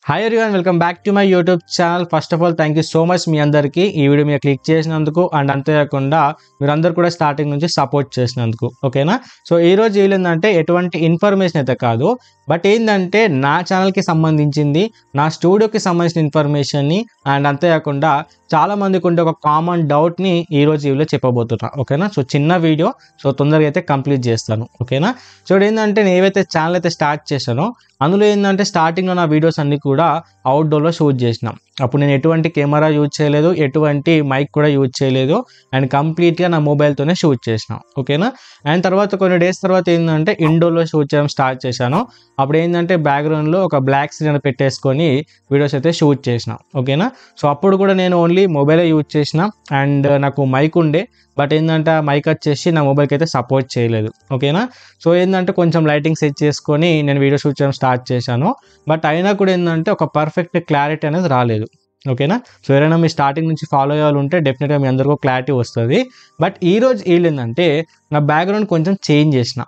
Hi everyone, welcome back to my YouTube channel. First of all thank you so much మీ అందరికీ ఈ video మీద click చేసినందుకు and అంతేకాకుండా మీరందరూ కూడా స్టార్టింగ్ నుంచి సపోర్ట్ చేసినందుకు. ఓకేనా? సో ఈరోజు ఏంటంటే ఎటువంటి ఇన్ఫర్మేషన్ అయితే కాదు, బట్ ఏంటంటే నా ఛానల్కి సంబంధించింది, నా స్టూడియోకి సంబంధించిన ఇన్ఫర్మేషన్ని అండ్ అంతేకాకుండా చాలా మందికి ఉండే ఒక కామన్ డౌట్ని ఈరోజు ఈ వీడియో చెప్పబోతున్నా. ఓకేనా? సో చిన్న వీడియో, సో తొందరగా అయితే కంప్లీట్ చేస్తాను. ఓకేనా? సో ఏంటంటే నేను ఏవైతే ఛానల్ అయితే స్టార్ట్ చేశానో అందులో ఏంటంటే స్టార్టింగ్లో నా వీడియోస్ అన్నీ కూడా అవుట్డోర్లో షూట్ చేసినాం. అప్పుడు నేను ఎటువంటి కెమెరా యూజ్ చేయలేదు, ఎటువంటి మైక్ కూడా యూజ్ చేయలేదు అండ్ కంప్లీట్గా నా మొబైల్తోనే షూట్ చేసినాం. ఓకేనా? అండ్ తర్వాత కొన్ని డేస్ తర్వాత ఏంటంటే ఇండోర్లో షూట్ చేయడం స్టార్ట్ చేశాను. అప్పుడు ఏంటంటే బ్యాక్గ్రౌండ్లో ఒక బ్లాక్ స్క్రీన్ పెట్టేసుకొని వీడియోస్ అయితే షూట్ చేసినాం. ఓకేనా? సో అప్పుడు కూడా నేను ఓన్లీ మొబైలే యూజ్ చేసిన అండ్ నాకు మైక్ ఉండే, బట్ ఏంటంటే ఆ మైక్ వచ్చేసి నా మొబైల్కి అయితే సపోర్ట్ చేయలేదు. ఓకేనా? సో ఏంటంటే కొంచెం లైటింగ్ సెట్ చేసుకొని నేను వీడియో షూట్ చేయడం స్టార్ట్ చేశాను. బట్ అయినా కూడా ఏంటంటే ఒక పర్ఫెక్ట్ క్లారిటీ అనేది రాలేదు. ఓకేనా? సో ఎవరైనా మీ స్టార్టింగ్ నుంచి ఫాలో అయ్యాలి ఉంటే డెఫినెట్గా మీ అందరికీ క్లారిటీ వస్తుంది. బట్ ఈరోజు ఏంటంటే నా బ్యాక్గ్రౌండ్ కొంచెం చేంజ్ చేసిన.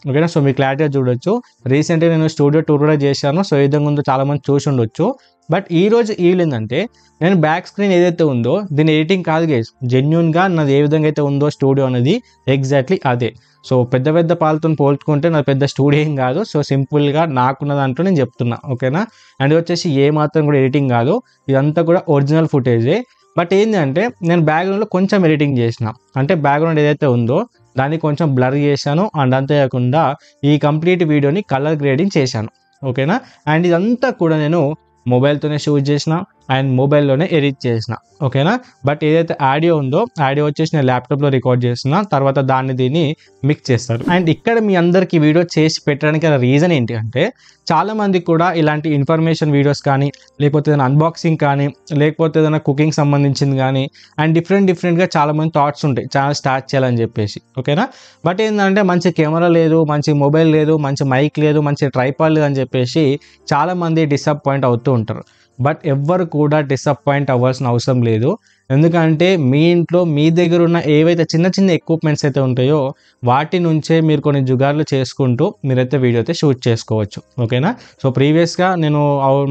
ఓకేనా? సో మీరు క్లారిటీగా చూడొచ్చు. రీసెంట్గా నేను స్టూడియో టూర్ కూడా చేశాను. సో ఈ విధంగా ఉందో చాలామంది చూసి ఉండొచ్చు. బట్ ఈరోజు ఏంటంటే నేను బ్యాక్ స్క్రీన్ ఏదైతే ఉందో దీని ఎడిటింగ్ కాదు గైస్, జెన్యున్గా నాది ఏ విధంగా అయితే ఉందో స్టూడియో అనేది ఎగ్జాక్ట్లీ అదే. సో పెద్ద పెద్ద పాలతో పోల్చుకుంటే నాది పెద్ద స్టూడియో ఏం కాదు. సో సింపుల్గా నాకున్న దాంట్లో నేను చెప్తున్నా. ఓకేనా? అండ్ వచ్చేసి ఏ మాత్రం కూడా ఎడిటింగ్ కాదు, ఇదంతా కూడా ఒరిజినల్ ఫుటేజే. బట్ ఏంటంటే నేను బ్యాక్గ్రౌండ్లో కొంచెం ఎడిటింగ్ చేసిన, అంటే బ్యాక్గ్రౌండ్ ఏదైతే ఉందో దాన్ని కొంచెం బ్లర్ చేశాను అండ్ అంతేకాకుండా ఈ కంప్లీట్ వీడియోని కలర్ గ్రేడింగ్ చేశాను. ఓకేనా? అండ్ ఇదంతా కూడా నేను మొబైల్తోనే షూట్ చేసిన అండ్ మొబైల్లోనే ఎడిట్ చేసిన. ఓకేనా? బట్ ఏదైతే ఆడియో ఉందో ఆడియో వచ్చేసి నేను ల్యాప్టాప్లో రికార్డ్ చేసిన, తర్వాత దీన్ని మిక్స్ చేస్తారు. అండ్ ఇక్కడ మీ అందరికీ వీడియో చేసి పెట్టడానికి రీజన్ ఏంటి అంటే చాలామందికి కూడా ఇలాంటి ఇన్ఫర్మేషన్ వీడియోస్ కానీ లేకపోతే ఏదైనా అన్బాక్సింగ్ కానీ లేకపోతే ఏదైనా కుకింగ్ సంబంధించింది కానీ అండ్ డిఫరెంట్గా చాలామంది థాట్స్ ఉంటాయి ఛానల్ స్టార్ట్ చేయాలని చెప్పేసి. ఓకేనా? బట్ ఏంటంటే మంచి కెమెరా లేదు, మంచి మొబైల్ లేదు, మంచి మైక్ లేదు, మంచి ట్రైపాడ్ లేదు అని చెప్పేసి చాలామంది డిసప్పాయింట్ అవుతూ ఉంటారు. బట్ ఎవ్వరు కూడా డిసప్పాయింట్ అవ్వాల్సిన అవసరం లేదు. ఎందుకంటే మీ ఇంట్లో మీ దగ్గర ఉన్న ఏవైతే చిన్న చిన్న ఎక్విప్మెంట్స్ అయితే ఉంటాయో వాటి నుంచే మీరు కొన్ని జుగార్లు చేసుకుంటూ మీరైతే వీడియో అయితే షూట్ చేసుకోవచ్చు. ఓకేనా? సో ప్రీవియస్గా నేను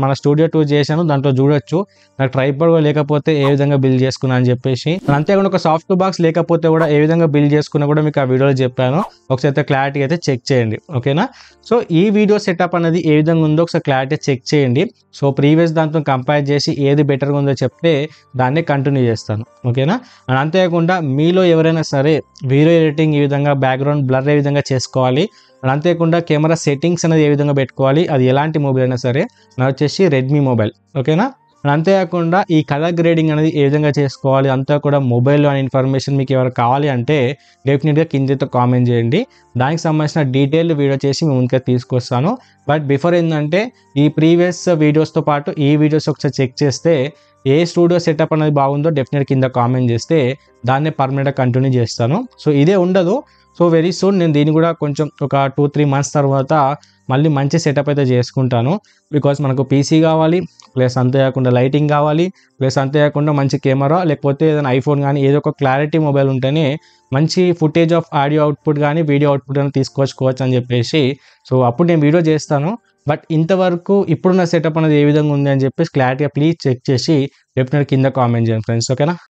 మన స్టూడియో టూర్ చేశాను, దాంట్లో చూడొచ్చు నాకు ట్రైపాడ్ లేకపోతే ఏ విధంగా బిల్డ్ చేసుకున్నా అని చెప్పేసి. అంతేకాకుండా ఒక సాఫ్ట్ బాక్స్ లేకపోతే కూడా ఏ విధంగా బిల్డ్ చేసుకున్నా కూడా మీకు ఆ వీడియోలో చెప్పాను. ఒకసారి అయితే క్లారిటీ అయితే చెక్ చేయండి. ఓకేనా? సో ఈ వీడియో సెటప్ అనేది ఏ విధంగా ఉందో ఒకసారి క్లారిటీ చెక్ చేయండి. సో ప్రీవియస్ దాంతో కంపేర్ చేసి ఏది బెటర్గా ఉందో చెప్తే దాన్ని కంటిన్యూ చేస్తాను. ఓకేనా? అండ్ అంతేకాకుండా మీలో ఎవరైనా సరే వీడియో ఎడిటింగ్ ఈ విధంగా బ్యాక్గ్రౌండ్ బ్లర్ ఏ విధంగా చేసుకోవాలి అండ్ అంతేకాకుండా కెమెరా సెట్టింగ్స్ అనేది ఏ విధంగా పెట్టుకోవాలి, అది ఎలాంటి మొబైల్ అయినా సరే, నా వచ్చేసి రెడ్మీ మొబైల్. ఓకేనా? అండ్ అంతేకాకుండా ఈ కలర్ గ్రేడింగ్ అనేది ఏ విధంగా చేసుకోవాలి అంతా కూడా మొబైల్లో అనే ఇన్ఫర్మేషన్ మీకు ఎవరు కావాలి అంటే డెఫినెట్గా కిందతో కామెంట్ చేయండి. దానికి సంబంధించిన డీటెయిల్డ్ వీడియో చేసి మేము ముందుగా తీసుకొస్తాను. బట్ బిఫోర్ ఏంటంటే ఈ ప్రీవియస్ వీడియోస్తో పాటు ఈ వీడియోస్ ఒకసారి చెక్ చేస్తే ఏ స్టూడియో సెటప్ అనేది బాగుందో డెఫినెట్గా కింద కామెంట్ చేస్తే దాన్నే పర్మనెంట్గా కంటిన్యూ చేస్తాను. సో ఇదే ఉండదు. సో వెరీ సూన్ నేను దీన్ని కూడా కొంచెం ఒక 2-3 months తర్వాత మళ్ళీ మంచి సెటప్ అయితే చేసుకుంటాను. బికాస్ మనకు పీసీ కావాలి, ప్లస్ అంతేకాకుండా లైటింగ్ కావాలి, ప్లస్ అంతేకాకుండా మంచి కెమెరా లేకపోతే ఏదైనా ఐఫోన్ కానీ ఏదో ఒక క్లారిటీ మొబైల్ ఉంటేనే మంచి ఫుటేజ్ ఆఫ్ ఆడియో అవుట్పుట్ కానీ వీడియో అవుట్పుట్ కానీ తీసుకొచ్చుకోవచ్చు అని చెప్పేసి. సో అప్పుడు నేను వీడియో చేస్తాను. బట్ ఇంతవరకు ఇప్పుడున్న సెటప్ అనేది ఏ విధంగా ఉంది అని చెప్పేసి క్లారిటీగా ప్లీజ్ చెక్ చేసి డెఫినెట్గా కింద కామెంట్ చేయండి ఫ్రెండ్స్. ఓకేనా?